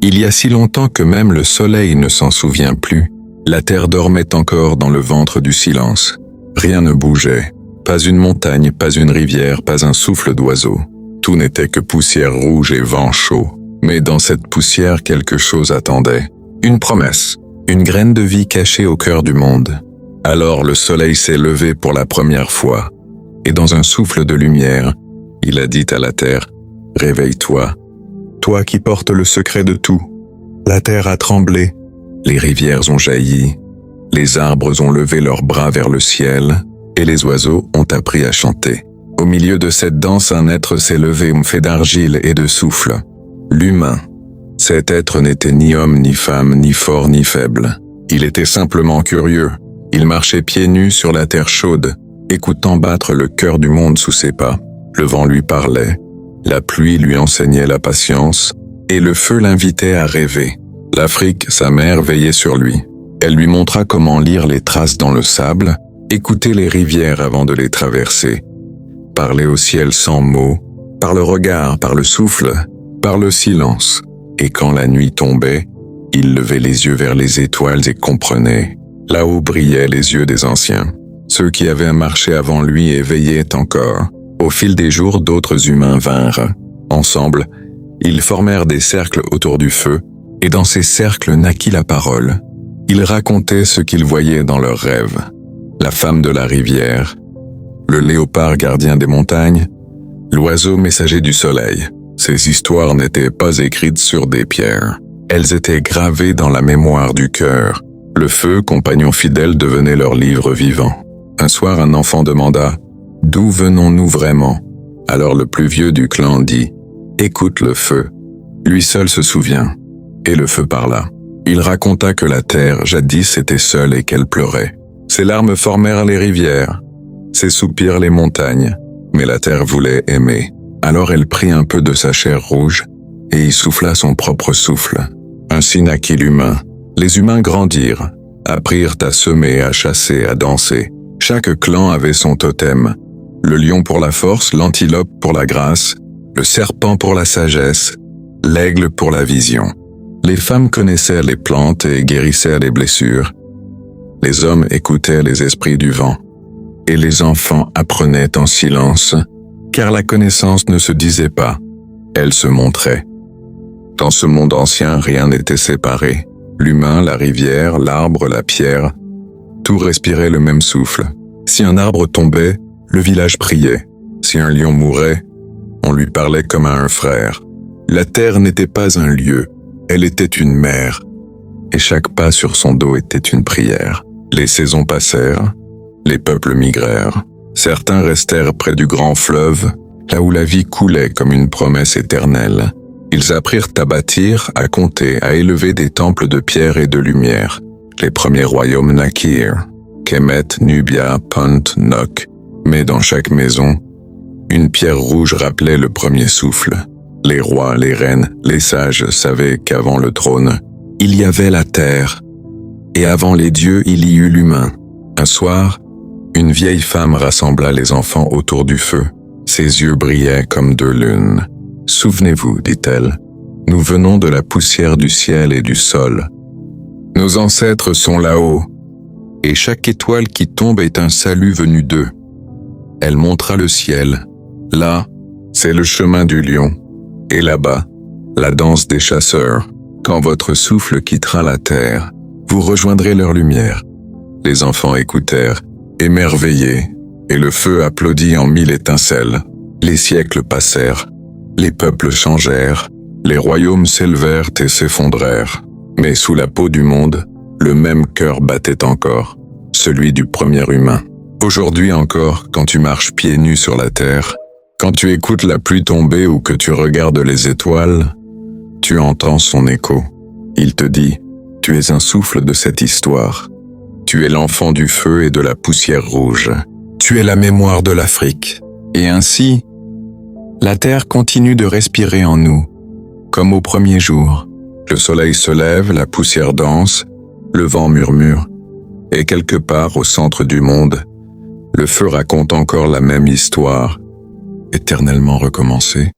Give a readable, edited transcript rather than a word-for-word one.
Il y a si longtemps que même le soleil ne s'en souvient plus. La terre dormait encore dans le ventre du silence. Rien ne bougeait. Pas une montagne, pas une rivière, pas un souffle d'oiseau. Tout n'était que poussière rouge et vent chaud. Mais dans cette poussière, quelque chose attendait. Une promesse. Une graine de vie cachée au cœur du monde. Alors le soleil s'est levé pour la première fois. Et dans un souffle de lumière, il a dit à la terre, « Réveille-toi, toi qui portes le secret de tout. » La terre a tremblé, les rivières ont jailli, les arbres ont levé leurs bras vers le ciel, et les oiseaux ont appris à chanter. Au milieu de cette danse, un être s'est levé fait d'argile et de souffle. L'humain. Cet être n'était ni homme, ni femme, ni fort, ni faible. Il était simplement curieux. Il marchait pieds nus sur la terre chaude, écoutant battre le cœur du monde sous ses pas. Le vent lui parlait, la pluie lui enseignait la patience, et le feu l'invitait à rêver. L'Afrique, sa mère, veillait sur lui. Elle lui montra comment lire les traces dans le sable, écouter les rivières avant de les traverser, parler au ciel sans mots, par le regard, par le souffle, par le silence. Et quand la nuit tombait, il levait les yeux vers les étoiles et comprenait. Là-haut brillaient les yeux des anciens. Ceux qui avaient marché avant lui et veillaient encore. Au fil des jours, d'autres humains vinrent. Ensemble, ils formèrent des cercles autour du feu, et dans ces cercles naquit la parole. Ils racontaient ce qu'ils voyaient dans leurs rêves. La femme de la rivière, le léopard gardien des montagnes, l'oiseau messager du soleil. Ces histoires n'étaient pas écrites sur des pierres. Elles étaient gravées dans la mémoire du cœur. Le feu, compagnon fidèle, devenait leur livre vivant. Un soir, un enfant demanda « D'où venons-nous vraiment ?» Alors le plus vieux du clan dit « Écoute le feu. » Lui seul se souvient. Et le feu parla. Il raconta que la terre, jadis, était seule et qu'elle pleurait. Ses larmes formèrent les rivières, ses soupirs les montagnes. Mais la terre voulait aimer. Alors elle prit un peu de sa chair rouge et y souffla son propre souffle. Ainsi naquit l'humain. Les humains grandirent, apprirent à semer, à chasser, à danser. Chaque clan avait son totem. Le lion pour la force, l'antilope pour la grâce, le serpent pour la sagesse, l'aigle pour la vision. Les femmes connaissaient les plantes et guérissaient les blessures. Les hommes écoutaient les esprits du vent. Et les enfants apprenaient en silence, car la connaissance ne se disait pas, elle se montrait. Dans ce monde ancien, rien n'était séparé. L'humain, la rivière, l'arbre, la pierre, tout respirait le même souffle. Si un arbre tombait, le village priait. Si un lion mourait, on lui parlait comme à un frère. La terre n'était pas un lieu, elle était une mer. Et chaque pas sur son dos était une prière. Les saisons passèrent, les peuples migrèrent. Certains restèrent près du grand fleuve, là où la vie coulait comme une promesse éternelle. Ils apprirent à bâtir, à compter, à élever des temples de pierre et de lumière. Les premiers royaumes naquirent. Kemet, Nubia, Punt, Nok. Mais dans chaque maison, une pierre rouge rappelait le premier souffle. Les rois, les reines, les sages savaient qu'avant le trône, il y avait la terre. Et avant les dieux, il y eut l'humain. Un soir, une vieille femme rassembla les enfants autour du feu. Ses yeux brillaient comme deux lunes. « Souvenez-vous, dit-elle, nous venons de la poussière du ciel et du sol. Nos ancêtres sont là-haut, et chaque étoile qui tombe est un salut venu d'eux. » Elle montra le ciel. Là, c'est le chemin du lion, et là-bas, la danse des chasseurs. Quand votre souffle quittera la terre, vous rejoindrez leur lumière. Les enfants écoutèrent, émerveillés, et le feu applaudit en mille étincelles. Les siècles passèrent, les peuples changèrent, les royaumes s'élevèrent et s'effondrèrent. Mais sous la peau du monde, le même cœur battait encore, celui du premier humain. Aujourd'hui encore, quand tu marches pieds nus sur la terre, quand tu écoutes la pluie tomber ou que tu regardes les étoiles, tu entends son écho. Il te dit, tu es un souffle de cette histoire. Tu es l'enfant du feu et de la poussière rouge. Tu es la mémoire de l'Afrique. Et ainsi, la terre continue de respirer en nous, comme au premier jour. Le soleil se lève, la poussière danse, le vent murmure. Et quelque part au centre du monde, le feu raconte encore la même histoire, éternellement recommencée.